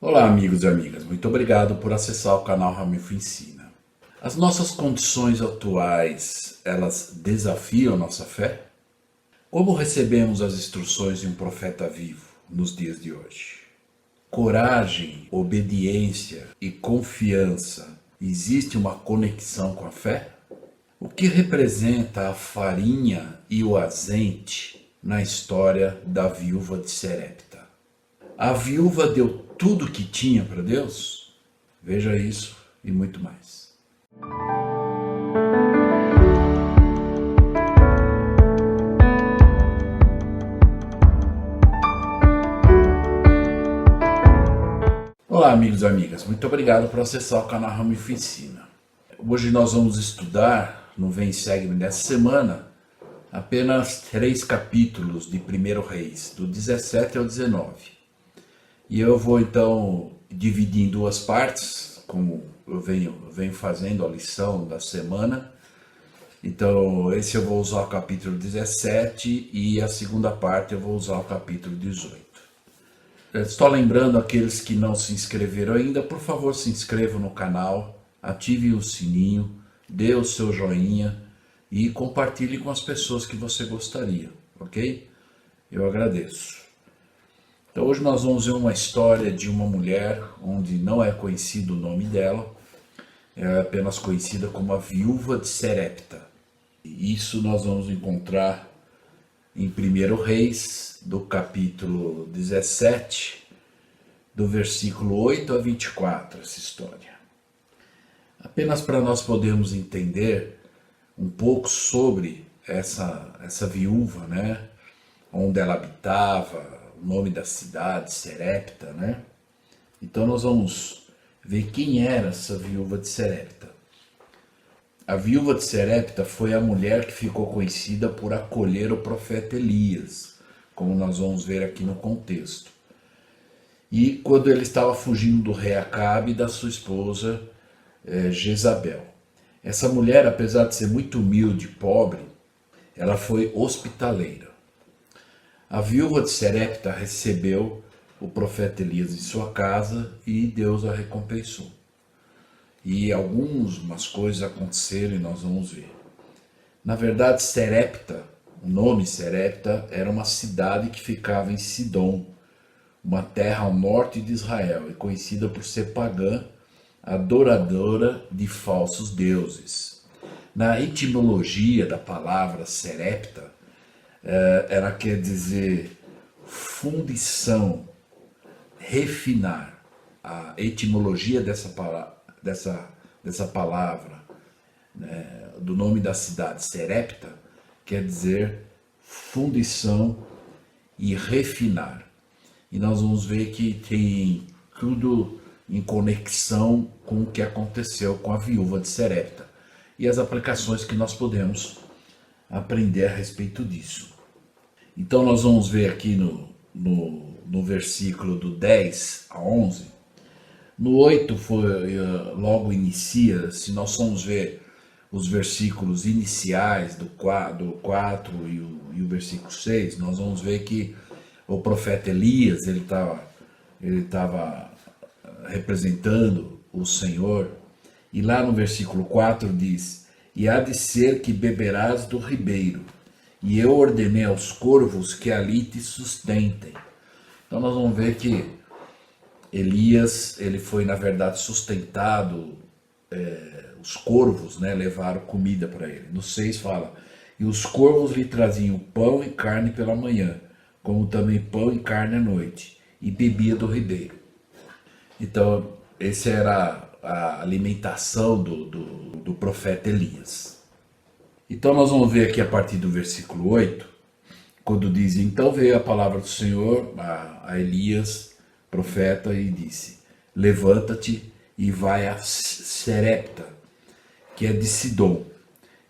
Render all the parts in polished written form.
Olá, amigos e amigas, muito obrigado por acessar o canal Ramilfo Ensina. As nossas condições atuais, elas desafiam nossa fé? Como recebemos as instruções de um profeta vivo nos dias de hoje? Coragem, obediência e confiança, existe uma conexão com a fé? O que representa a farinha e o azeite na história da viúva de Serepta? A viúva deu tudo que tinha para Deus? Veja isso e muito mais. Olá, amigos e amigas, muito obrigado por acessar o canal Ramilfo Ensina. Hoje nós vamos estudar, no Vem Segue-me dessa semana, apenas 3 capítulos de 1 Reis, do 17 ao 19. E eu vou então dividir em 2 partes, como eu venho fazendo a lição da semana. Então esse eu vou usar o capítulo 17 e a segunda parte eu vou usar o capítulo 18. Estou lembrando aqueles que não se inscreveram ainda, por favor se inscrevam no canal, ative o sininho, dê o seu joinha e compartilhe com as pessoas que você gostaria, ok? Eu agradeço. Então hoje nós vamos ver uma história de uma mulher onde não é conhecido o nome dela, é apenas conhecida como a viúva de Serepta. E isso nós vamos encontrar em 1 Reis, do capítulo 17, do versículo 8 a 24, essa história. Apenas para nós podermos entender um pouco sobre essa viúva, né? Onde ela habitava, o nome da cidade, Serepta, né? Então nós vamos ver quem era essa viúva de Serepta. A viúva de Serepta foi a mulher que ficou conhecida por acolher o profeta Elias, como nós vamos ver aqui no contexto. E quando ele estava fugindo do rei Acabe e da sua esposa Jezabel. Essa mulher, apesar de ser muito humilde e pobre, ela foi hospitaleira. A viúva de Serepta recebeu o profeta Elias em sua casa e Deus a recompensou. E algumas coisas aconteceram e nós vamos ver. Na verdade, Serepta, o nome Serepta, era uma cidade que ficava em Sidom, uma terra ao norte de Israel, e conhecida por ser pagã, adoradora de falsos deuses. Na etimologia da palavra Serepta, ela quer dizer fundição, refinar. A etimologia dessa palavra, né, do nome da cidade, Serepta, quer dizer fundição e refinar. E nós vamos ver que tem tudo em conexão com o que aconteceu com a viúva de Serepta e as aplicações que nós podemos aprender a respeito disso. Então nós vamos ver aqui no versículo do 10 a 11. No 8 logo inicia, se nós formos ver os versículos iniciais do 4 e o versículo 6, nós vamos ver que o profeta Elias, ele estava representando o Senhor, e lá no versículo 4 diz: "E há de ser que beberás do ribeiro, e eu ordenei aos corvos que ali te sustentem." Então nós vamos ver que Elias, ele foi na verdade sustentado, os corvos, né, levaram comida para ele. No 6 fala: "E os corvos lhe traziam pão e carne pela manhã, como também pão e carne à noite, e bebia do ribeiro." Então essa era a alimentação do profeta Elias. Então nós vamos ver aqui a partir do versículo 8, quando diz: "Então veio a palavra do Senhor a Elias, profeta, e disse: Levanta-te e vai a Serepta, que é de Sidom,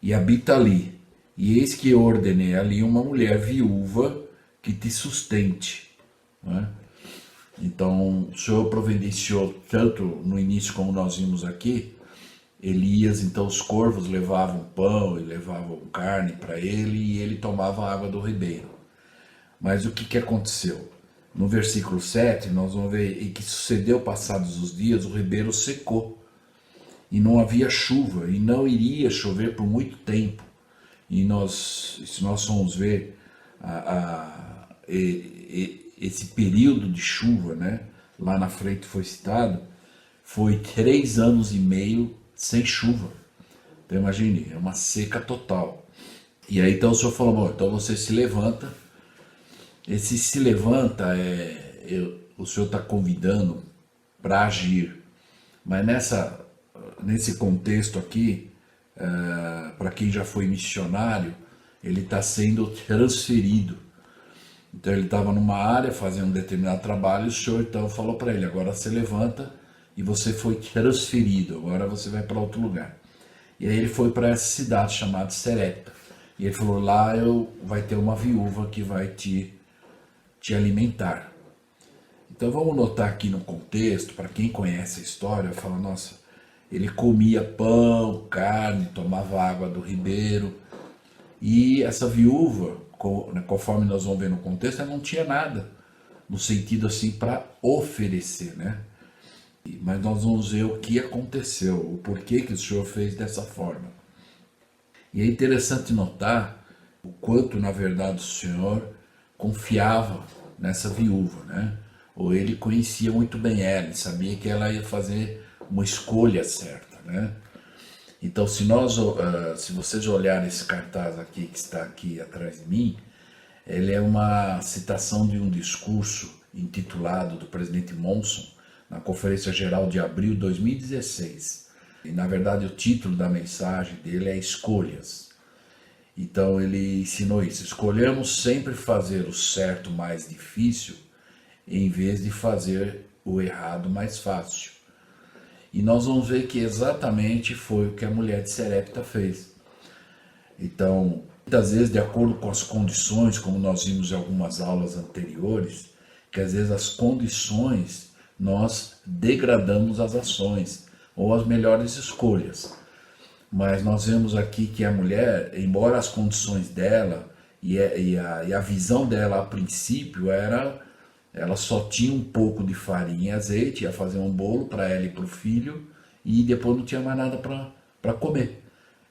e habita ali. E eis que eu ordenei ali uma mulher viúva que te sustente." Né? Então o Senhor providenciou, tanto no início como nós vimos aqui, Elias, então os corvos levavam pão e levavam carne para ele, e ele tomava água do ribeiro. Mas o que aconteceu? no versículo 7, nós vamos ver, e que sucedeu passados os dias, o ribeiro secou, e não havia chuva, e não iria chover por muito tempo. E se nós formos ver esse período de chuva, né, lá na frente foi citado, foi 3 anos e meio sem chuva. Então imagine, é uma seca total. E aí então o Senhor falou, bom, então você se levanta. Esse se levanta, o Senhor está convidando para agir. Mas nesse contexto aqui, para quem já foi missionário, ele está sendo transferido. Então ele estava numa área fazendo um determinado trabalho, e o Senhor então falou para ele, agora você levanta e você foi transferido, agora você vai para outro lugar. E aí ele foi para essa cidade chamada Serepta. E ele falou, lá vai ter uma viúva que vai te alimentar. Então vamos notar aqui no contexto, para quem conhece a história, fala, nossa, ele comia pão, carne, tomava água do ribeiro, e essa viúva, conforme nós vamos ver no contexto, ela não tinha nada, no sentido assim, para oferecer, né? Mas nós vamos ver o que aconteceu, o porquê que o Senhor fez dessa forma. E é interessante notar o quanto, na verdade, o Senhor confiava nessa viúva, né? Ou ele conhecia muito bem ela, ele sabia que ela ia fazer uma escolha certa, né? Então, se vocês olharem esse cartaz aqui, que está aqui atrás de mim, ele é uma citação de um discurso intitulado do presidente Monson, na Conferência Geral de abril de 2016. E, na verdade, o título da mensagem dele é Escolhas. Então, ele ensinou isso. Escolhemos sempre fazer o certo mais difícil, em vez de fazer o errado mais fácil. E nós vamos ver que exatamente foi o que a mulher de Serepta fez. Então, muitas vezes, de acordo com as condições, como nós vimos em algumas aulas anteriores, que às vezes as condições nós degradamos as ações ou as melhores escolhas. Mas nós vemos aqui que a mulher, embora as condições dela e a visão dela a princípio ela só tinha um pouco de farinha e azeite, ia fazer um bolo para ela e para o filho, e depois não tinha mais nada para comer.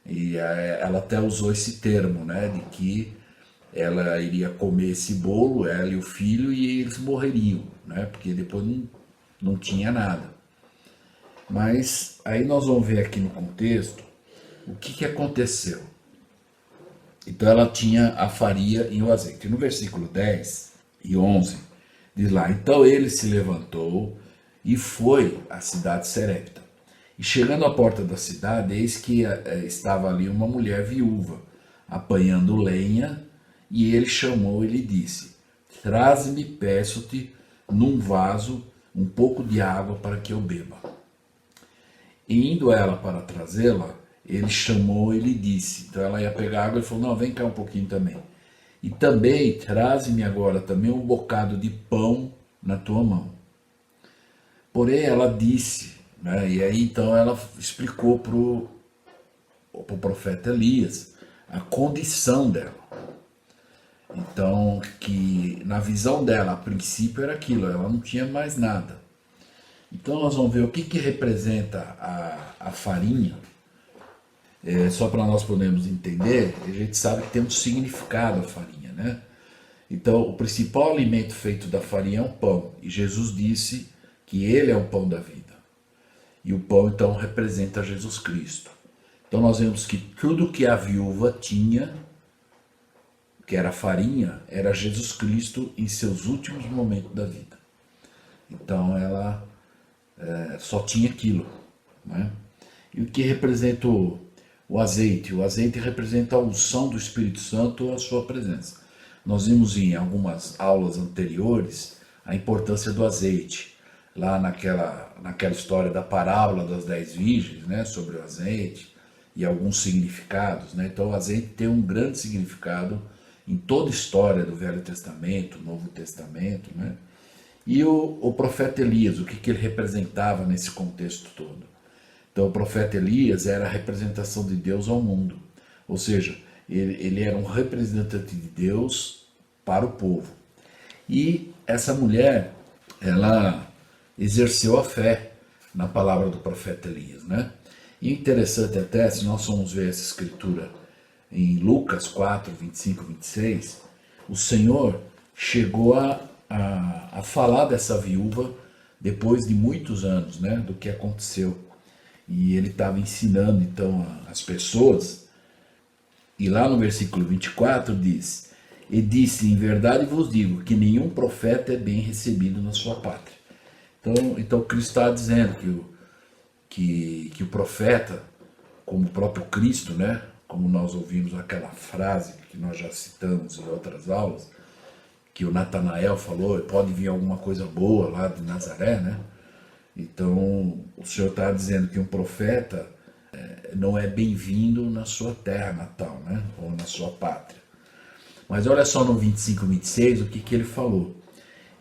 E ela até usou esse termo, né, de que ela iria comer esse bolo, ela e o filho, e eles morreriam, né, porque depois não tinha nada. Mas aí nós vamos ver aqui no contexto o que aconteceu. Então ela tinha a farinha e o azeite. No versículo 10 e 11, diz lá, então ele se levantou e foi à cidade de Serepta. E chegando à porta da cidade, eis que estava ali uma mulher viúva, apanhando lenha, e ele chamou e lhe disse, traze-me, peço-te, num vaso, um pouco de água para que eu beba. E indo ela para trazê-la, ele chamou e lhe disse, então ela ia pegar água e falou, não, vem cá um pouquinho também. E também, traze-me agora também um bocado de pão na tua mão. Porém, ela disse, né, e aí então ela explicou para o profeta Elias a condição dela. Então, que na visão dela, a princípio era aquilo, ela não tinha mais nada. Então nós vamos ver o que representa a farinha. Só para nós podermos entender, a gente sabe que tem um significado a farinha, né? Então, o principal alimento feito da farinha é o pão. E Jesus disse que ele é o pão da vida. E o pão, então, representa Jesus Cristo. Então, nós vemos que tudo que a viúva tinha, que era farinha, era Jesus Cristo em seus últimos momentos da vida. Então, ela só tinha aquilo, né? E o que representa o azeite? O azeite representa a unção do Espírito Santo ou a sua presença. Nós vimos em algumas aulas anteriores a importância do azeite. Lá naquela história da parábola das 10 virgens, né, sobre o azeite e alguns significados, né? Então o azeite tem um grande significado em toda a história do Velho Testamento, Novo Testamento, né? E o profeta Elias, o que ele representava nesse contexto todo? Então o profeta Elias era a representação de Deus ao mundo, ou seja, ele era um representante de Deus para o povo. E essa mulher, ela exerceu a fé na palavra do profeta Elias, né? E interessante até, se nós formos ver essa escritura em Lucas 4, 25 e 26, o Senhor chegou a falar dessa viúva depois de muitos anos, né, do que aconteceu. E ele estava ensinando então as pessoas, e lá no versículo 24 diz: E disse, em verdade vos digo, que nenhum profeta é bem recebido na sua pátria. Então Cristo está dizendo que o profeta, como o próprio Cristo, né, como nós ouvimos aquela frase que nós já citamos em outras aulas, que o Natanael falou, pode vir alguma coisa boa lá de Nazaré, né? Então, o Senhor está dizendo que um profeta não é bem-vindo na sua terra natal, né? Ou na sua pátria. Mas olha só no 25 e 26 o que ele falou.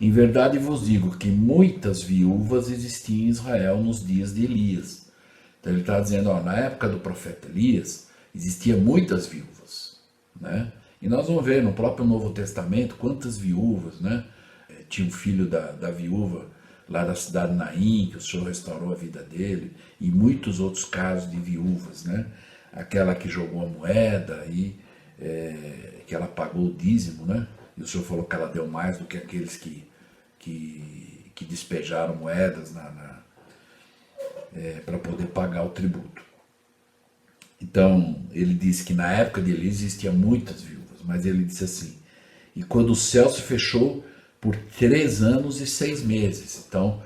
Em verdade vos digo que muitas viúvas existiam em Israel nos dias de Elias. Então ele está dizendo, ó, na época do profeta Elias, existiam muitas viúvas, né? E nós vamos ver no próprio Novo Testamento quantas viúvas, né? Tinha um filho da viúva lá da cidade de Naim, que o Senhor restaurou a vida dele, e muitos outros casos de viúvas, né? Aquela que jogou a moeda e que ela pagou o dízimo, né? E o Senhor falou que ela deu mais do que aqueles que despejaram moedas para poder pagar o tributo. Então, ele disse que na época de Elias existiam muitas viúvas, mas ele disse assim, e quando o céu se fechou por 3 anos e 6 meses. Então,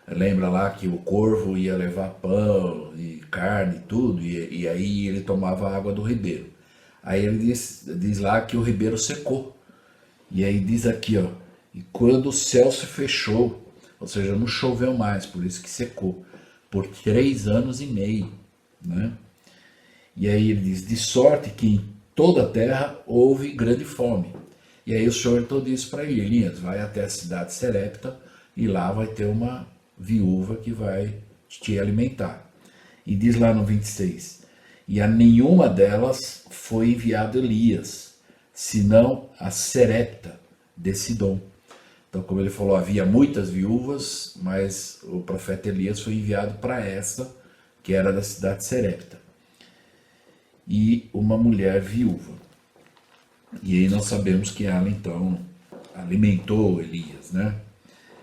lembra lá que o corvo ia levar pão e carne e tudo, e aí ele tomava água do ribeiro. Aí ele diz lá que o ribeiro secou. E aí diz aqui, ó, e quando o céu se fechou, ou seja, não choveu mais, por isso que secou, por 3 anos e meio, né? E aí ele diz, de sorte que em toda a terra houve grande fome. E aí o Senhor então disse para Elias, vai até a cidade de Serepta e lá vai ter uma viúva que vai te alimentar. E diz lá no 26, e a nenhuma delas foi enviado Elias, senão a Serepta de Sidom. Então, como ele falou, havia muitas viúvas, mas o profeta Elias foi enviado para essa, que era da cidade de Serepta. E uma mulher viúva. E aí nós sabemos que ela então alimentou Elias, né?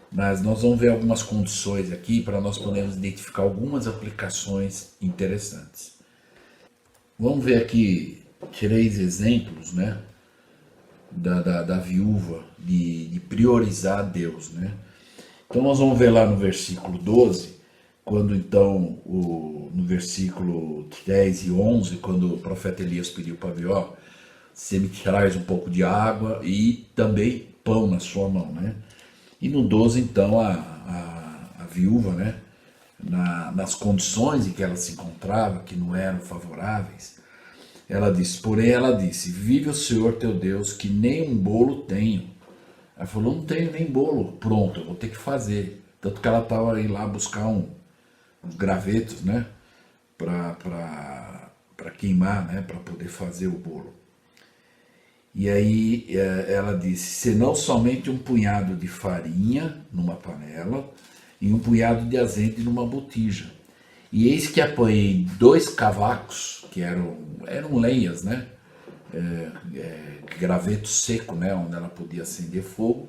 Mas nós vamos ver algumas condições aqui para nós podermos identificar algumas aplicações interessantes. Vamos ver aqui 3 exemplos, né? Da viúva, de priorizar Deus, né? Então nós vamos ver lá no versículo 12, quando então, no versículo 10 e 11, quando o profeta Elias pediu para ver, ó, você me traz um pouco de água e também pão na sua mão, né? E no 12, então, a viúva, né, nas condições em que ela se encontrava, que não eram favoráveis, ela disse, porém ela disse, vive o Senhor teu Deus, que nem um bolo tenho. Ela falou, não tenho nem bolo, pronto, eu vou ter que fazer. Tanto que ela estava aí lá buscar uns gravetos, né, para queimar, né, para poder fazer o bolo. E aí ela disse, senão somente um punhado de farinha numa panela e um punhado de azeite numa botija. E eis que apanhei 2 cavacos, que eram lenhas, né, graveto seco, né, onde ela podia acender fogo,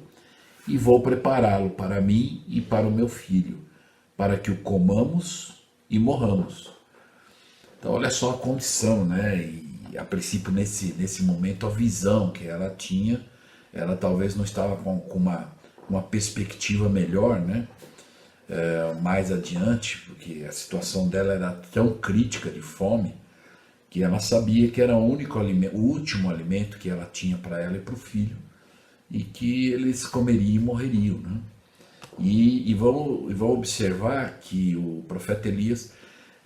e vou prepará-lo para mim e para o meu filho, para que o comamos e morramos. Então olha só a condição, né, e a princípio nesse momento a visão que ela tinha, ela talvez não estava com uma perspectiva melhor, né, mais adiante, porque a situação dela era tão crítica de fome, que ela sabia que era o último alimento que ela tinha para ela e para o filho, e que eles comeriam e morreriam, né? E vamos observar que o profeta Elias,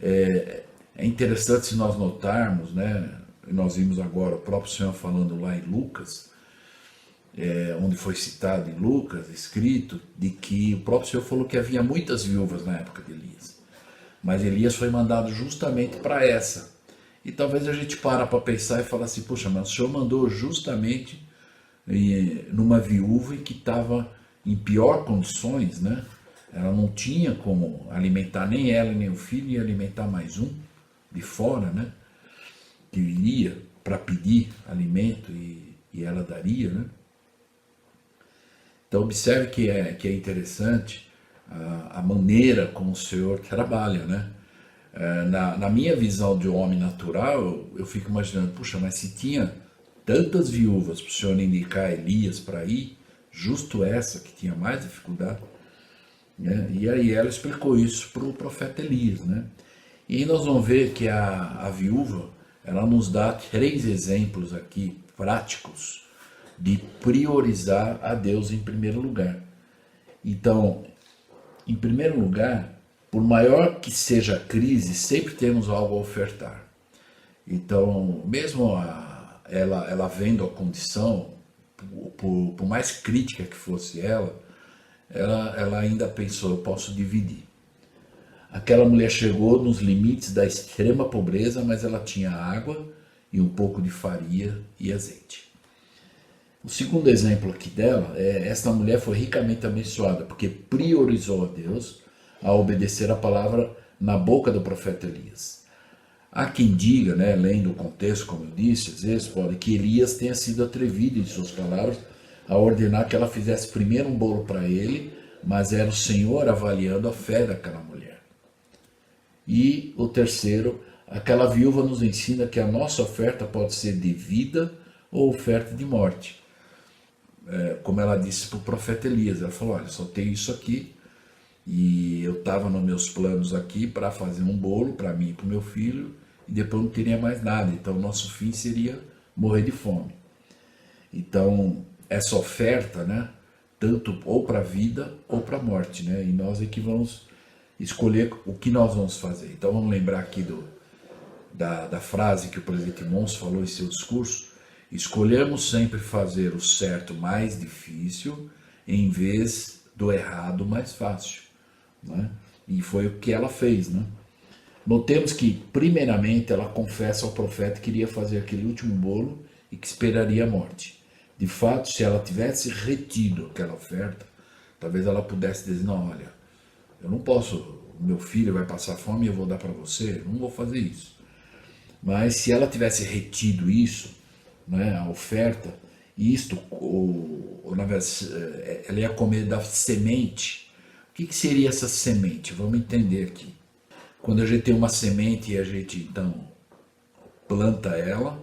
é interessante se nós notarmos, né? Nós vimos agora o próprio Senhor falando lá em Lucas, onde foi citado em Lucas, escrito, de que o próprio Senhor falou que havia muitas viúvas na época de Elias, mas Elias foi mandado justamente para essa. E talvez a gente para pensar e fala assim, poxa, mas o Senhor mandou justamente numa viúva que estava em pior condições, né? Ela não tinha como alimentar nem ela nem o filho, e alimentar mais um de fora, né? Que iria para pedir alimento e ela daria, né? Então observe que é interessante a maneira como o Senhor trabalha, né? Na minha visão de homem natural, eu fico imaginando, puxa, mas se tinha tantas viúvas para o Senhor indicar Elias para ir, justo essa que tinha mais dificuldade, né? E aí ela explicou isso para o profeta Elias, né? E aí nós vamos ver que a viúva, ela nos dá 3 exemplos aqui práticos de priorizar a Deus em primeiro lugar. Então, em primeiro lugar, por maior que seja a crise, sempre temos algo a ofertar. Então, mesmo ela vendo a condição, por mais crítica que fosse ela ainda pensou, eu posso dividir. Aquela mulher chegou nos limites da extrema pobreza, mas ela tinha água e um pouco de farinha e azeite. O segundo exemplo aqui dela é esta mulher foi ricamente abençoada, porque priorizou a Deus a obedecer a palavra na boca do profeta Elias. Há quem diga, né, lendo o contexto, como eu disse, às vezes pode que Elias tenha sido atrevido em suas palavras a ordenar que ela fizesse primeiro um bolo para ele, mas era o Senhor avaliando a fé daquela mulher. E o terceiro, aquela viúva nos ensina que a nossa oferta pode ser de vida ou oferta de morte. Como ela disse para o profeta Elias, ela falou, olha, só tenho isso aqui, e eu estava nos meus planos aqui para fazer um bolo para mim e para o meu filho, e depois não teria mais nada, então o nosso fim seria morrer de fome. Então, essa oferta, né, tanto ou para a vida ou para a morte, né, e nós é que vamos escolher o que nós vamos fazer. Então vamos lembrar aqui da frase que o presidente Mons falou em seu discurso: escolhemos sempre fazer o certo mais difícil em vez do errado mais fácil, né? E foi o que ela fez, né? Notemos que primeiramente ela confessa ao profeta que iria fazer aquele último bolo e que esperaria a morte. De fato, se ela tivesse retido aquela oferta, talvez ela pudesse dizer, não, olha, eu não posso, meu filho vai passar fome e eu vou dar para você, não vou fazer isso. Mas se ela tivesse retido isso, né, a oferta, isto, ou na verdade, ela ia comer da semente. O que seria essa semente? Vamos entender aqui. Quando a gente tem uma semente e a gente então planta ela,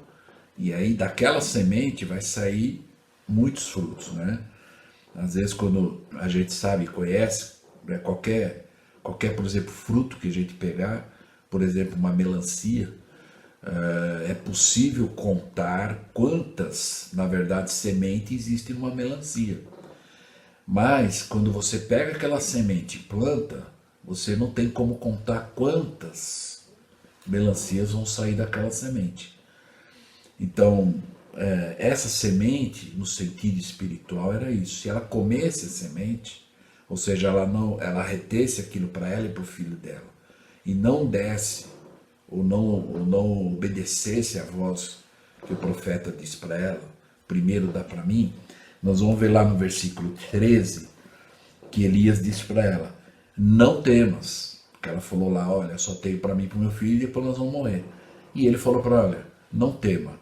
e aí daquela semente vai sair muitos frutos, né? Às vezes quando a gente sabe, conhece, né, qualquer, por exemplo, fruto que a gente pegar, por exemplo, uma melancia, é possível contar quantas, na verdade, sementes existem numa melancia. Mas quando você pega aquela semente e planta, você não tem como contar quantas melancias vão sair daquela semente. Então, essa semente, no sentido espiritual, era isso. Se ela comesse a semente, ou seja, ela retesse aquilo para ela e para o filho dela, e não desse, ou não obedecesse à voz que o profeta disse para ela, primeiro dá para mim, nós vamos ver lá no versículo 13, que Elias disse para ela, não temas, porque ela falou lá, olha, só tenho para mim e para o meu filho, e depois nós vamos morrer. E ele falou para ela, olha, não tema.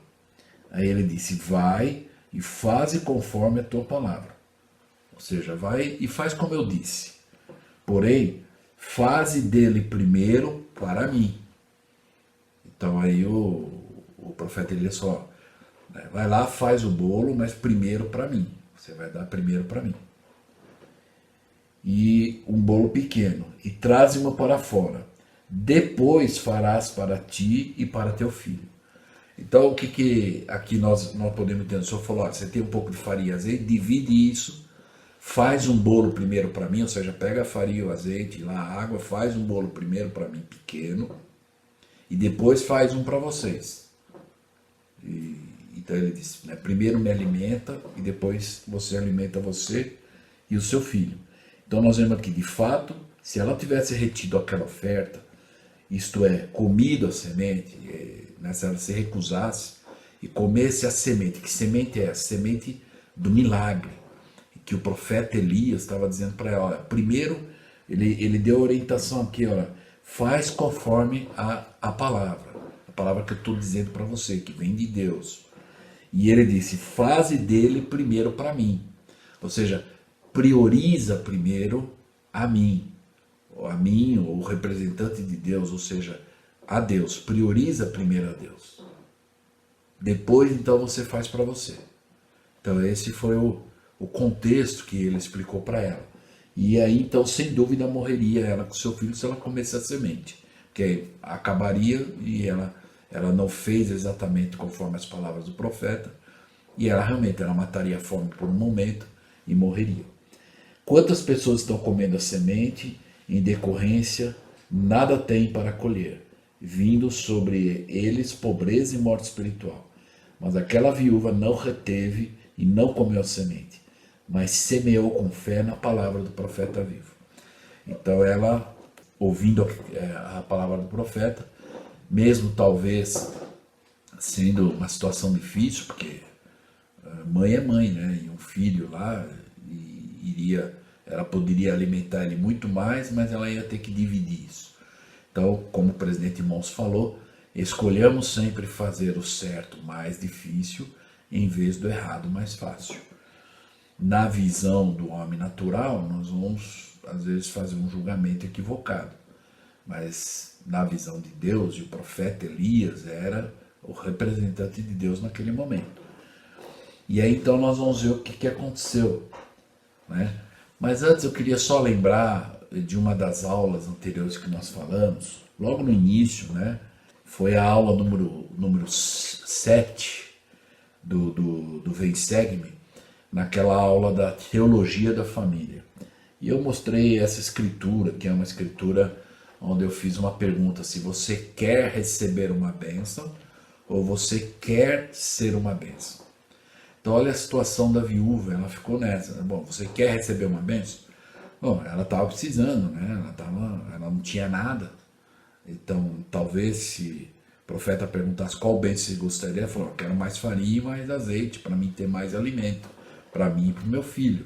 Aí ele disse, vai e faze conforme a tua palavra. Ou seja, vai e faz como eu disse. Porém, faze dele primeiro para mim. Então aí o profeta Elias falou, vai lá, faz o bolo, mas primeiro para mim. Você vai dar primeiro para mim. E um bolo pequeno, e traze-mo para fora. Depois farás para ti e para teu filho. Então o que aqui nós podemos entender? O senhor falou, olha, você tem um pouco de farinha e azeite, divide isso, faz um bolo primeiro para mim, ou seja, pega a farinha, o azeite, lá a água, faz um bolo primeiro para mim pequeno, e depois faz um para vocês. Então ele disse, né, primeiro me alimenta e depois você alimenta você e o seu filho. Então nós vemos aqui, de fato, se ela tivesse retido aquela oferta, isto é, comido a semente, né, se ela se recusasse e comesse a semente, que semente é essa? Semente do milagre, que o profeta Elias estava dizendo para ela, olha, primeiro ele deu a orientação aqui, olha, faz conforme a palavra que eu estou dizendo para você, que vem de Deus. E ele disse, faze dele primeiro para mim. Ou seja, prioriza primeiro a mim, o representante de Deus, ou seja, a Deus. Prioriza primeiro a Deus. Depois, então, você faz para você. Então, esse foi o contexto que ele explicou para ela. E aí, então, sem dúvida, morreria ela com seu filho se ela comesse a semente. Porque acabaria e ela não fez exatamente conforme as palavras do profeta. E ela mataria a fome por um momento e morreria. Quantas pessoas estão comendo a semente em decorrência, nada tem para colher, vindo sobre eles pobreza e morte espiritual. Mas aquela viúva não reteve e não comeu a semente, mas semeou com fé na palavra do profeta vivo. Então ela, ouvindo a palavra do profeta, mesmo talvez sendo uma situação difícil, porque mãe é mãe, né? E um filho lá ela poderia alimentar ele muito mais, mas ela ia ter que dividir isso. Então, como o presidente Mons falou, escolhamos sempre fazer o certo mais difícil em vez do errado mais fácil. Na visão do homem natural, nós vamos às vezes fazer um julgamento equivocado, mas na visão de Deus, e o profeta Elias era o representante de Deus naquele momento. E aí então nós vamos ver o que aconteceu, né? Mas antes eu queria só lembrar de uma das aulas anteriores que nós falamos, logo no início, né? Foi a aula número 7 do Vem Segue-me, naquela aula da teologia da família. E eu mostrei essa escritura, que é uma escritura onde eu fiz uma pergunta, se você quer receber uma bênção ou você quer ser uma bênção. Então olha a situação da viúva, ela ficou nessa. Bom, você quer receber uma bênção? Bom, ela estava precisando, né? Ela não tinha nada. Então talvez se o profeta perguntasse qual bênção você gostaria, ela falou, eu quero mais farinha e mais azeite, para mim ter mais alimento, para mim e para o meu filho.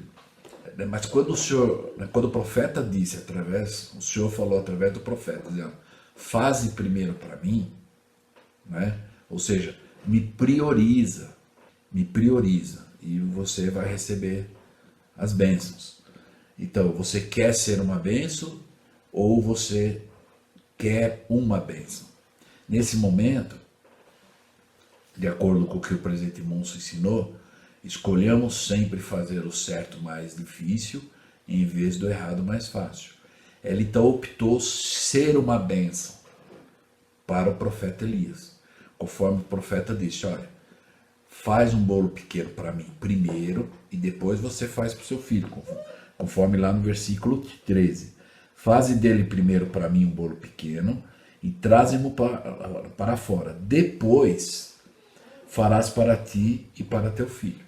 Mas quando o profeta disse o Senhor falou através do profeta, dizendo, faze primeiro para mim, né? Ou seja, me prioriza e você vai receber as bênçãos. Então, você quer ser uma bênção ou você quer uma bênção? Nesse momento, de acordo com o que o presidente Monson ensinou, escolhamos sempre fazer o certo mais difícil em vez do errado mais fácil. Ela então optou ser uma bênção para o profeta Elias, conforme o profeta disse, olha, faz um bolo pequeno para mim primeiro e depois você faz para o seu filho, conforme lá no versículo 13. Faze dele primeiro para mim um bolo pequeno e traze-mo para fora. Depois farás para ti e para teu filho.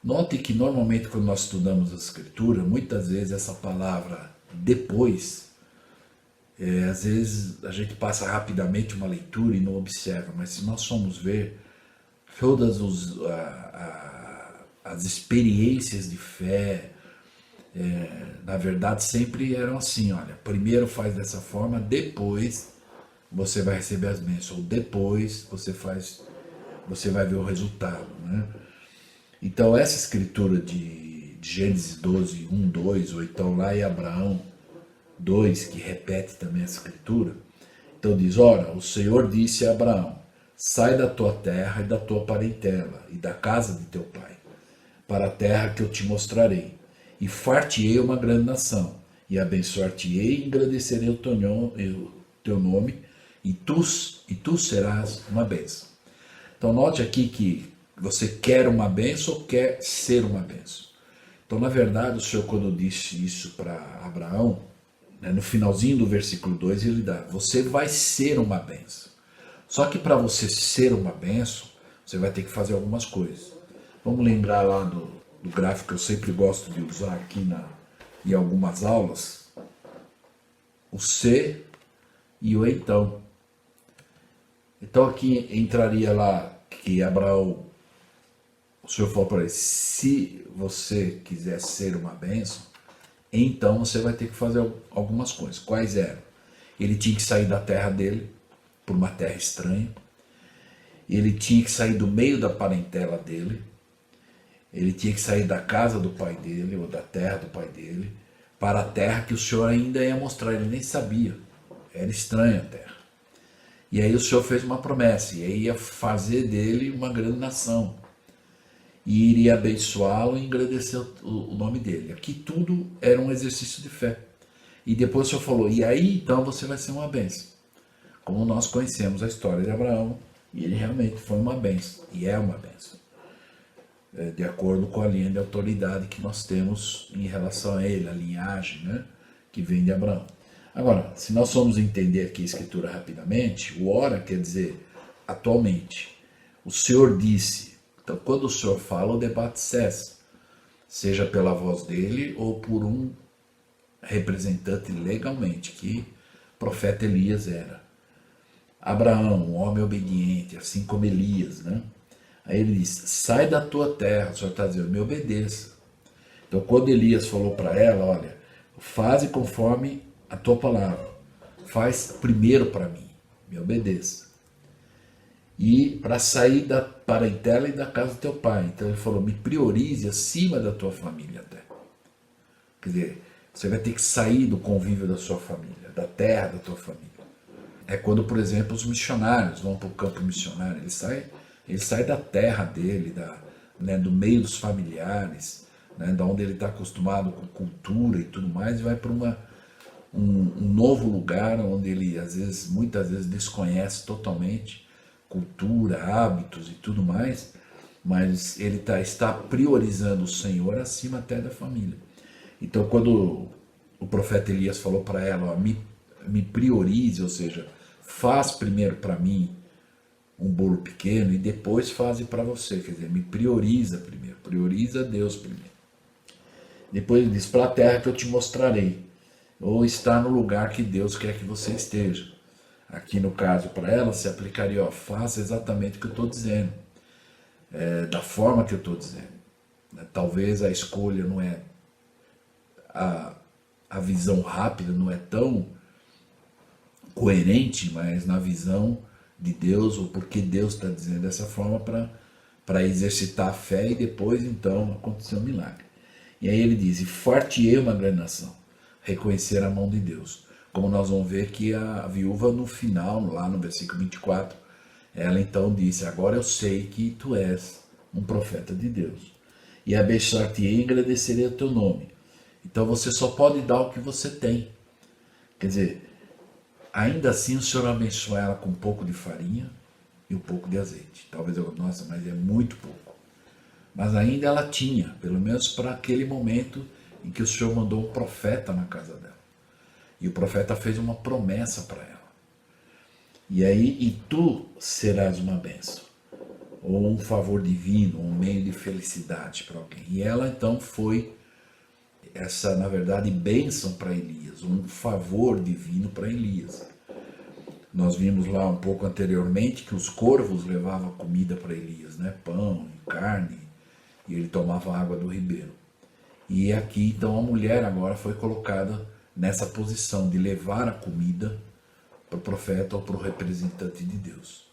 Note que normalmente quando nós estudamos a Escritura, muitas vezes essa palavra depois, às vezes a gente passa rapidamente uma leitura e não observa, mas se nós formos ver, todas as experiências de fé, na verdade sempre eram assim, olha, primeiro faz dessa forma, depois você vai receber as bênçãos, ou depois você vai ver o resultado, né? Então essa escritura de Gênesis 12, 1, 2, ou então lá em Abraão 2, que repete também essa escritura, então diz, ora, o Senhor disse a Abraão, sai da tua terra e da tua parentela e da casa de teu pai, para a terra que eu te mostrarei, e far-te-ei uma grande nação, e abençoar-te-ei e engrandecerei o teu nome, e tu serás uma bênção. Então note aqui que você quer uma bênção ou quer ser uma bênção. Então na verdade o Senhor, quando disse isso para Abraão, né, no finalzinho do versículo 2 ele dá, você vai ser uma bênção. Só que para você ser uma bênção, você vai ter que fazer algumas coisas. Vamos lembrar lá do gráfico que eu sempre gosto de usar aqui em algumas aulas, o se e o então. Então aqui entraria lá que Abraão o Senhor falou para ele, se você quiser ser uma bênção, então você vai ter que fazer algumas coisas. Quais eram? Ele tinha que sair da terra dele, por uma terra estranha. Ele tinha que sair do meio da parentela dele. Ele tinha que sair da casa do pai dele, ou da terra do pai dele, para a terra que o Senhor ainda ia mostrar. Ele nem sabia. Era estranha a terra. E aí o Senhor fez uma promessa, e aí ia fazer dele uma grande nação. E iria abençoá-lo e engrandecer o nome dele. Aqui tudo era um exercício de fé. E depois o Senhor falou, e aí então você vai ser uma bênção. Como nós conhecemos a história de Abraão, e ele realmente foi uma bênção, e é uma bênção. De acordo com a linha de autoridade que nós temos em relação a ele, a linhagem, né, que vem de Abraão. Agora, se nós formos entender aqui a escritura rapidamente, o ora quer dizer atualmente. O Senhor disse. Então, quando o Senhor fala, o debate cessa, seja pela voz dele ou por um representante legalmente, que o profeta Elias era. Abraão, um homem obediente, assim como Elias, né? Aí ele diz, sai da tua terra, o Senhor está dizendo, me obedeça. Então, quando Elias falou para ela, olha, faze conforme a tua palavra, faz primeiro para mim, me obedeça. E para sair da parentela e da casa do teu pai. Então ele falou, me priorize acima da tua família até. Quer dizer, você vai ter que sair do convívio da sua família, da terra da tua família. É quando, por exemplo, os missionários vão para o campo missionário, ele sai da terra dele, né, do meio dos familiares, né, da onde ele está acostumado com cultura e tudo mais, e vai para um novo lugar onde ele, muitas vezes, desconhece totalmente cultura, hábitos e tudo mais, mas ele está priorizando o Senhor acima até da família. Então, quando o profeta Elias falou para ela, ó, me priorize, ou seja, faz primeiro para mim um bolo pequeno e depois faze para você, quer dizer, me prioriza primeiro, prioriza Deus primeiro. Depois ele diz, para a terra que eu te mostrarei, ou está no lugar que Deus quer que você esteja. Aqui no caso para ela se aplicaria, ó, faça exatamente o que eu estou dizendo, da forma que eu estou dizendo. Talvez a escolha não é, a visão rápida não é tão coerente, mas na visão de Deus, ou porque Deus está dizendo dessa forma para exercitar a fé e depois então acontecer um milagre. E aí ele diz, e far-te-ei uma grande nação, reconhecer a mão de Deus. Como nós vamos ver que a viúva no final, lá no versículo 24, ela então disse, agora eu sei que tu és um profeta de Deus. E abençoar-te-ei e engrandecerei o teu nome. Então você só pode dar o que você tem. Quer dizer, ainda assim o Senhor abençoa ela com um pouco de farinha e um pouco de azeite. Talvez eu, nossa, mas é muito pouco. Mas ainda ela tinha, pelo menos para aquele momento em que o Senhor mandou um profeta na casa dela. E o profeta fez uma promessa para ela. E aí, e tu serás uma bênção, ou um favor divino, um meio de felicidade para alguém. E ela então foi essa, na verdade, bênção para Elias, um favor divino para Elias. Nós vimos lá um pouco anteriormente que os corvos levavam comida para Elias, né? Pão, carne, e ele tomava água do ribeiro. E aqui então a mulher agora foi colocada nessa posição de levar a comida para o profeta ou para o representante de Deus.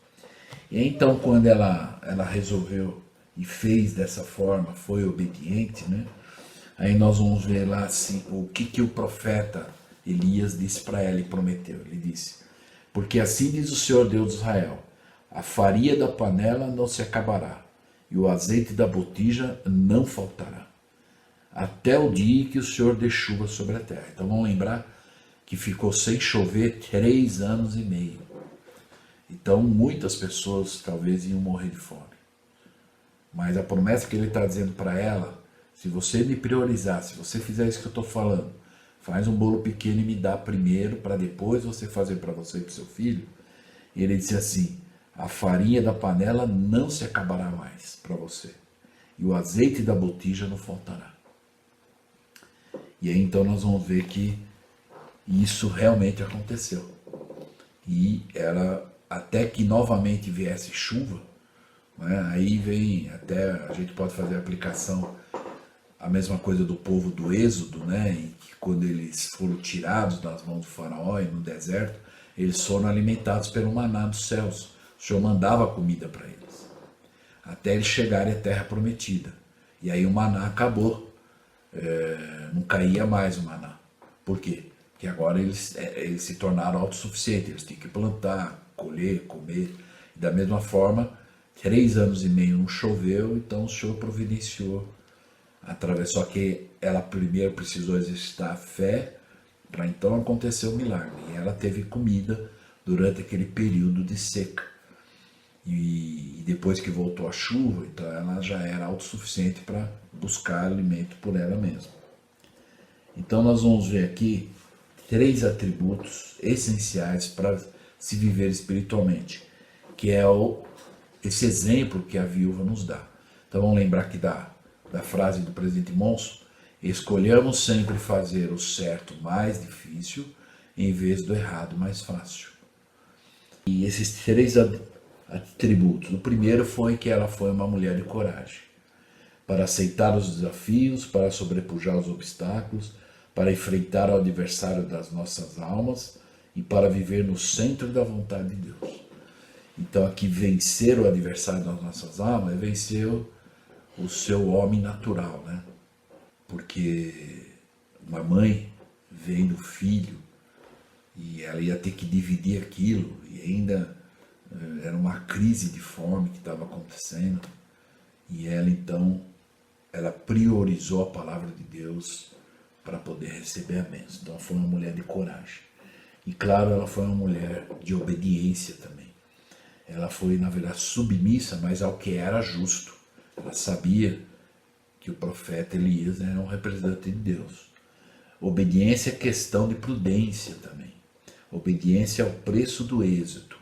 E então quando ela resolveu e fez dessa forma, foi obediente, né? Aí nós vamos ver lá assim, o que o profeta Elias disse para ela e prometeu. Ele disse, porque assim diz o Senhor Deus de Israel, a farinha da panela não se acabará, e o azeite da botija não faltará, até o dia que o Senhor dê chuva sobre a terra. Então vamos lembrar que ficou sem chover 3 anos e meio. Então muitas pessoas talvez iam morrer de fome. Mas a promessa que ele está dizendo para ela, se você me priorizar, se você fizer isso que eu estou falando, faz um bolo pequeno e me dá primeiro, para depois você fazer para você e para o seu filho. E ele disse assim, a farinha da panela não se acabará mais para você, e o azeite da botija não faltará. E aí então nós vamos ver que isso realmente aconteceu. E ela, até que novamente viesse chuva, né? Aí vem, até a gente pode fazer a aplicação, a mesma coisa do povo do Êxodo, né? E que quando eles foram tirados das mãos do faraó e no deserto, eles foram alimentados pelo maná dos céus. O Senhor mandava comida para eles, até eles chegarem à terra prometida. E aí o maná acabou, não caía mais o maná. Por quê? Porque agora eles se tornaram autossuficientes, eles tinham que plantar, colher, comer. E da mesma forma, 3 anos e meio não choveu, então o Senhor providenciou. Só que ela primeiro precisou exercitar a fé para então acontecer o milagre. E ela teve comida durante aquele período de seca. E depois que voltou a chuva, então ela já era autossuficiente para buscar alimento por ela mesma. Então nós vamos ver aqui 3 atributos essenciais para se viver espiritualmente, que é esse exemplo que a viúva nos dá. Então vamos lembrar aqui da frase do presidente Monson: escolhamos sempre fazer o certo mais difícil em vez do errado mais fácil. E esses 3 atributos. O primeiro foi que ela foi uma mulher de coragem, para aceitar os desafios, para sobrepujar os obstáculos, para enfrentar o adversário das nossas almas e para viver no centro da vontade de Deus. Então aqui vencer o adversário das nossas almas é vencer o seu homem natural, né? Porque uma mãe vendo o filho e ela ia ter que dividir aquilo, e ainda era uma crise de fome que estava acontecendo, e ela então priorizou a palavra de Deus para poder receber a bênção. Então foi uma mulher de coragem. E claro, ela foi uma mulher de obediência também. Ela foi, na verdade, submissa, mas ao que era justo. Ela sabia que o profeta Elias era um representante de Deus. Obediência é questão de prudência também. Obediência é o preço do êxito.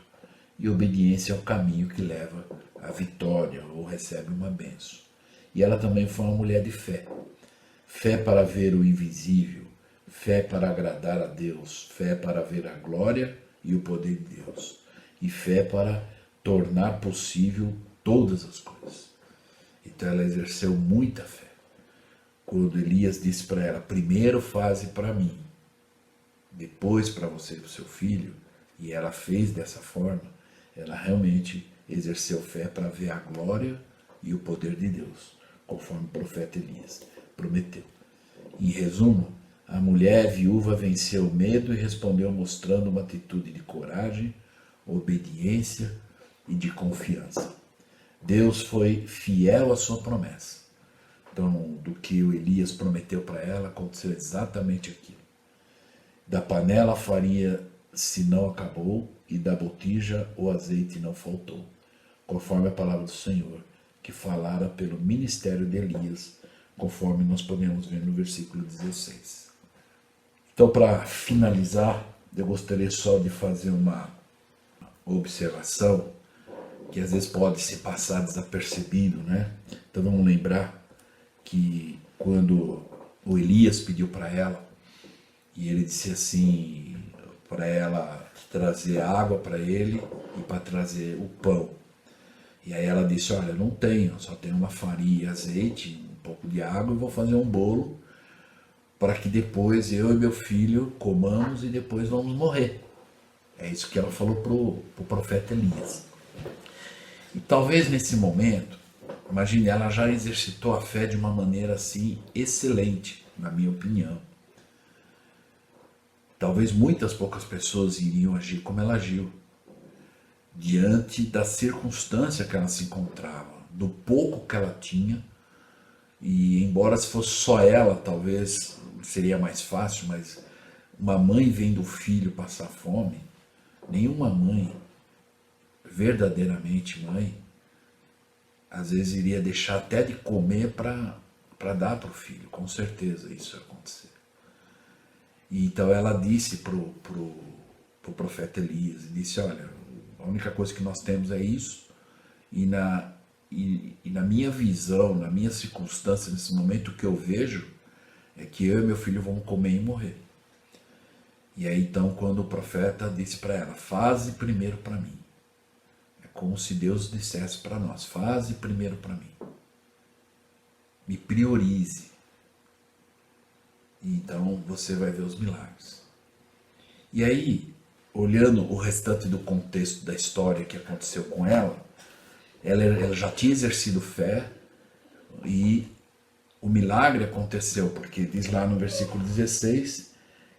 E obediência é o caminho que leva à vitória ou recebe uma bênção. E ela também foi uma mulher de fé. Fé para ver o invisível, fé para agradar a Deus, fé para ver a glória e o poder de Deus. E fé para tornar possível todas as coisas. Então ela exerceu muita fé. Quando Elias disse para ela: primeiro faze para mim, depois para você e para o seu filho, e ela fez dessa forma, ela realmente exerceu fé para ver a glória e o poder de Deus, conforme o profeta Elias prometeu. Em resumo, a mulher viúva venceu o medo e respondeu mostrando uma atitude de coragem, obediência e de confiança. Deus foi fiel à sua promessa. Então, do que o Elias prometeu para ela, aconteceu exatamente aquilo. Da panela a farinha se não acabou, e da botija o azeite não faltou, conforme a palavra do Senhor, que falara pelo ministério de Elias, conforme nós podemos ver no versículo 16. Então, para finalizar, eu gostaria só de fazer uma observação que às vezes pode se passar desapercebido, né? Então vamos lembrar que quando o Elias pediu para ela, e ele disse assim, para ela trazer água para ele e para trazer o pão. E aí ela disse: olha, não tenho, só tenho uma farinha e azeite, um pouco de água, e vou fazer um bolo para que depois eu e meu filho comamos e depois vamos morrer. É isso que ela falou para o profeta Elias. E talvez nesse momento, imagine, ela já exercitou a fé de uma maneira assim excelente, na minha opinião. Talvez muitas poucas pessoas iriam agir como ela agiu, diante da circunstância que ela se encontrava, do pouco que ela tinha. E embora se fosse só ela, talvez seria mais fácil, mas uma mãe vendo o filho passar fome, nenhuma mãe, verdadeiramente mãe, às vezes iria deixar até de comer para dar para o filho, com certeza isso ia acontecer. E então ela disse pro profeta Elias, disse: olha, a única coisa que nós temos é isso, e na minha visão, na minha circunstância, nesse momento, o que eu vejo é que eu e meu filho vamos comer e morrer. E aí então, quando o profeta disse para ela: faze primeiro para mim, como se Deus dissesse para nós: faze primeiro para mim, me priorize, e então você vai ver os milagres. E aí, olhando o restante do contexto da história que aconteceu com ela já tinha exercido fé, e o milagre aconteceu, porque diz lá no versículo 16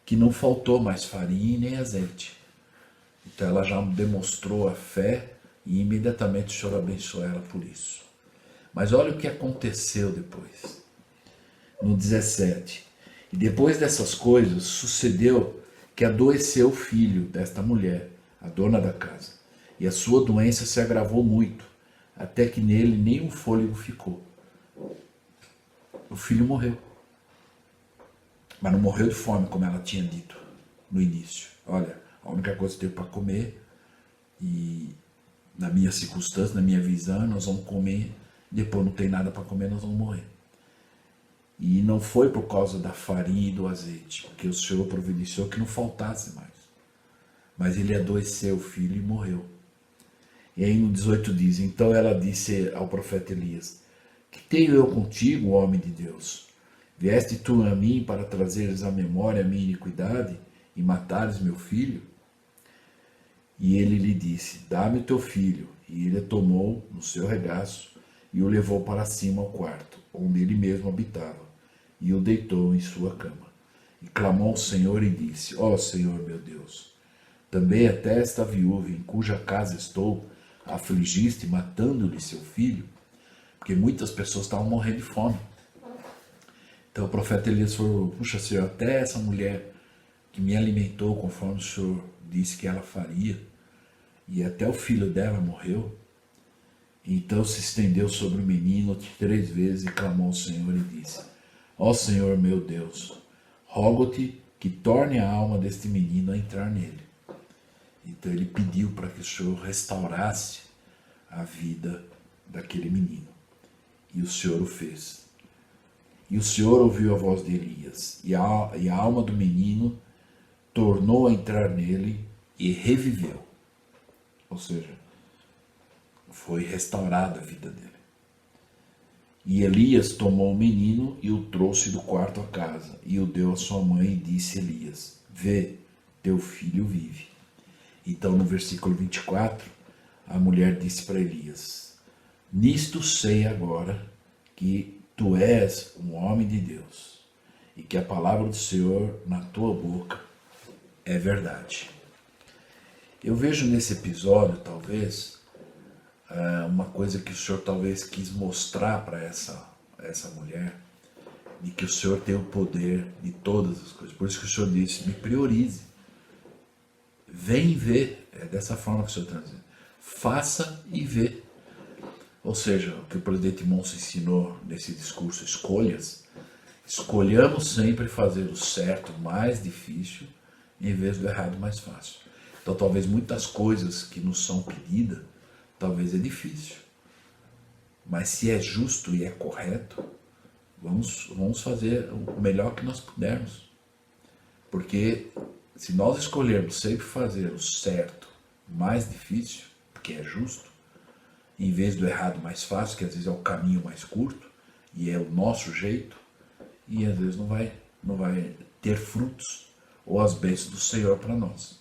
que não faltou mais farinha e nem azeite. Então ela já demonstrou a fé e imediatamente o Senhor abençoou ela por isso. Mas olha o que aconteceu depois. No 17. E depois dessas coisas sucedeu que adoeceu o filho desta mulher, a dona da casa, e a sua doença se agravou muito, até que nele nem um fôlego ficou. O filho morreu. Mas não morreu de fome, como ela tinha dito no início. Olha, a única coisa que teve para comer, e na minha circunstância, na minha visão, nós vamos comer, depois não tem nada para comer, nós vamos morrer. E não foi por causa da farinha e do azeite, porque o Senhor providenciou que não faltasse mais. Mas ele adoeceu o filho e morreu. E aí no 18 diz: então ela disse ao profeta Elias: que tenho eu contigo, homem de Deus? Vieste tu a mim para trazeres à memória a minha iniquidade e matares meu filho? E ele lhe disse: dá-me o teu filho. E ele o tomou no seu regaço e o levou para cima ao quarto, onde ele mesmo habitava, e o deitou em sua cama. E clamou ao Senhor e disse: ó Senhor meu Deus, também até esta viúva em cuja casa estou, afligiste matando-lhe seu filho? Porque muitas pessoas estavam morrendo de fome. Então o profeta Elias falou: puxa, Senhor, até essa mulher que me alimentou conforme o Senhor disse que ela faria, e até o filho dela morreu. Então se estendeu sobre o menino 3 vezes e clamou ao Senhor e disse: ó Senhor meu Deus, rogo-te que torne a alma deste menino a entrar nele. Então ele pediu para que o Senhor restaurasse a vida daquele menino. E o Senhor o fez. E o Senhor ouviu a voz de Elias, e a alma do menino tornou a entrar nele e reviveu. Ou seja, foi restaurada a vida dele. E Elias tomou o menino e o trouxe do quarto à casa, e o deu à sua mãe, e disse Elias: vê, teu filho vive. Então no versículo 24, a mulher disse para Elias: nisto sei agora que tu és um homem de Deus, e que a palavra do Senhor na tua boca é verdade. Eu vejo nesse episódio, talvez, uma coisa que o Senhor talvez quis mostrar para essa mulher, de que o Senhor tem o poder de todas as coisas. Por isso que o Senhor disse: me priorize, vem ver. É dessa forma que o Senhor está dizendo: faça e vê. Ou seja, o que o presidente Monson ensinou nesse discurso, escolhamos sempre fazer o certo mais difícil, em vez do errado mais fácil. Então talvez muitas coisas que nos são pedidas, talvez é difícil, mas se é justo e é correto, vamos fazer o melhor que nós pudermos. Porque se nós escolhermos sempre fazer o certo mais difícil, porque é justo, em vez do errado mais fácil, que às vezes é o caminho mais curto, e é o nosso jeito, e às vezes não vai ter frutos, ou as bênçãos do Senhor para nós.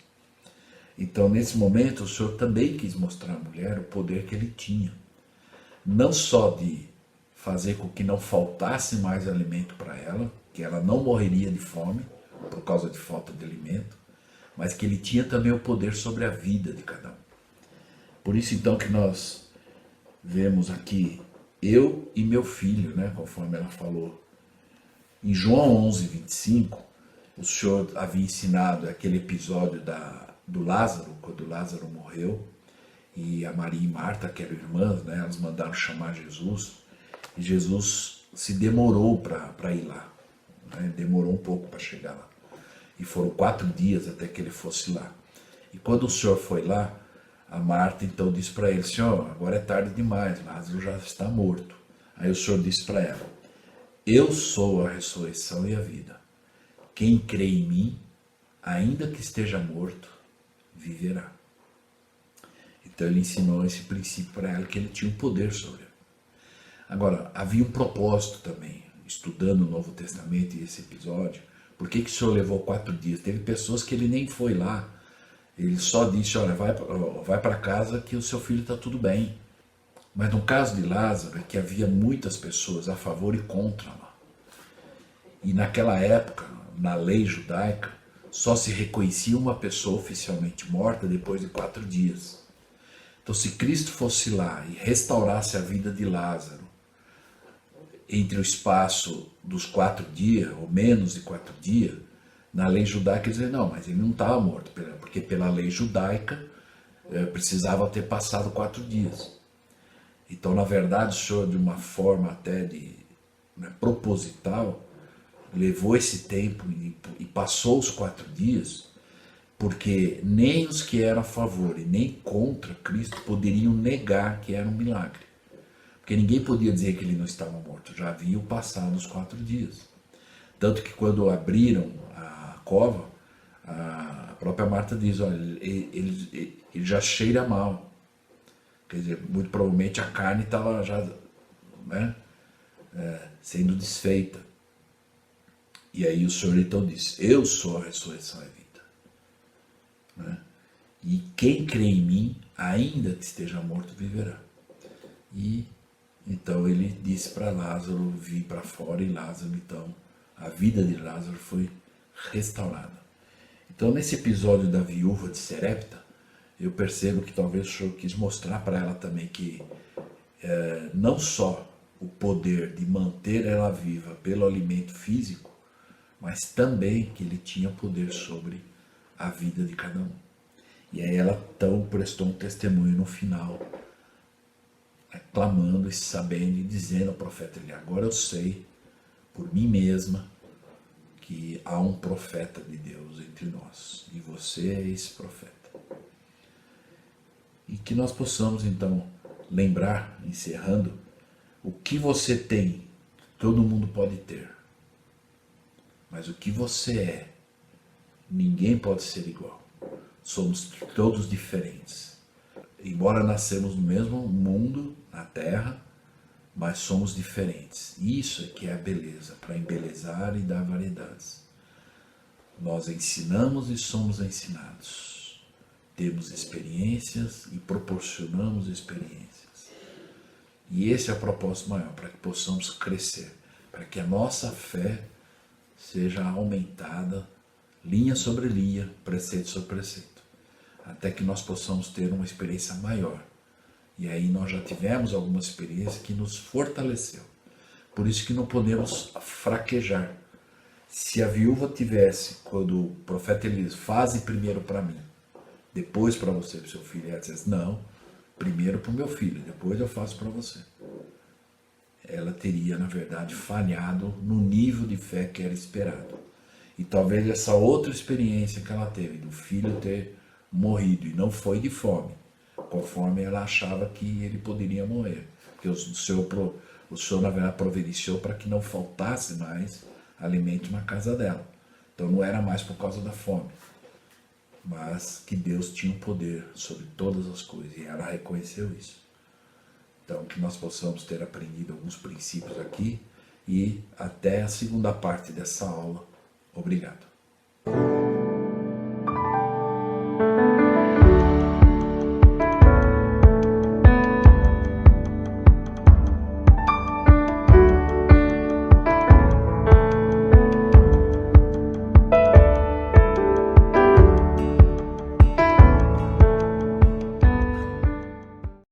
Então nesse momento o Senhor também quis mostrar à mulher o poder que ele tinha, não só de fazer com que não faltasse mais alimento para ela, que ela não morreria de fome por causa de falta de alimento, mas que ele tinha também o poder sobre a vida de cada um. Por isso então que nós vemos aqui eu e meu filho, né, conforme ela falou. Em João 11, 25, o Senhor havia ensinado aquele episódio do Lázaro, quando Lázaro morreu, e a Maria e Marta, que eram irmãs, né, elas mandaram chamar Jesus, e Jesus se demorou para ir lá, né, demorou um pouco para chegar lá. E foram 4 dias até que ele fosse lá. E quando o Senhor foi lá, a Marta então disse para ele: Senhor, agora é tarde demais, Lázaro já está morto. Aí o Senhor disse para ela: eu sou a ressurreição e a vida. Quem crê em mim, ainda que esteja morto, viverá. Então ele ensinou esse princípio para ela, que ele tinha um poder sobre ela. Agora, havia um propósito também, estudando o Novo Testamento e esse episódio. Por que o Senhor levou 4 dias? Teve pessoas que ele nem foi lá. Ele só disse, olha, vai para casa que o seu filho está tudo bem. Mas no caso de Lázaro, é que havia muitas pessoas a favor e contra lá. E naquela época, na lei judaica, só se reconhecia uma pessoa oficialmente morta depois de 4 dias. Então, se Cristo fosse lá e restaurasse a vida de Lázaro entre o espaço dos 4 dias, ou menos de 4 dias, na lei judaica dizer, não, mas ele não estava morto, porque pela lei judaica precisava ter passado 4 dias. Então, na verdade, o Senhor, de uma forma até proposital, levou esse tempo e passou os 4 dias, porque nem os que eram a favor e nem contra Cristo poderiam negar que era um milagre. Porque ninguém podia dizer que ele não estava morto, já haviam passado os 4 dias. Tanto que quando abriram a cova, a própria Marta diz, olha, ele já cheira mal. Quer dizer, muito provavelmente a carne estava já sendo desfeita. E aí o Senhor então disse, eu sou a ressurreição e a vida. E quem crê em mim, ainda que esteja morto, viverá. E então ele disse para Lázaro vir para fora, e Lázaro, então, a vida de Lázaro foi restaurada. Então, nesse episódio da viúva de Serepta, eu percebo que talvez o Senhor quis mostrar para ela também que não só o poder de manter ela viva pelo alimento físico, mas também que ele tinha poder sobre a vida de cada um. E aí ela então prestou um testemunho no final, clamando e sabendo e dizendo ao profeta Elias, agora eu sei por mim mesma que há um profeta de Deus entre nós, e você é esse profeta. E que nós possamos então lembrar, encerrando, o que você tem, todo mundo pode ter, mas o que você é, ninguém pode ser igual. Somos todos diferentes. Embora nascemos no mesmo mundo, na Terra, mas somos diferentes. Isso é que é a beleza, para embelezar e dar variedades. Nós ensinamos e somos ensinados. Temos experiências e proporcionamos experiências. E esse é o propósito maior, para que possamos crescer, para que a nossa fé seja aumentada, linha sobre linha, preceito sobre preceito, até que nós possamos ter uma experiência maior. E aí nós já tivemos alguma experiência que nos fortaleceu. Por isso que não podemos fraquejar. Se a viúva tivesse, quando o profeta Elias, faze primeiro para mim, depois para você, para o seu filho, ela dissesse, não, primeiro para o meu filho, depois eu faço para você. Ela teria, na verdade, falhado no nível de fé que era esperado. E talvez essa outra experiência que ela teve, do filho ter morrido, e não foi de fome, conforme ela achava que ele poderia morrer. Porque o Senhor, na verdade, providenciou para que não faltasse mais alimento na casa dela. Então não era mais por causa da fome, mas que Deus tinha um poder sobre todas as coisas, e ela reconheceu isso. Então, que nós possamos ter aprendido alguns princípios aqui, e até a segunda parte dessa aula. Obrigado.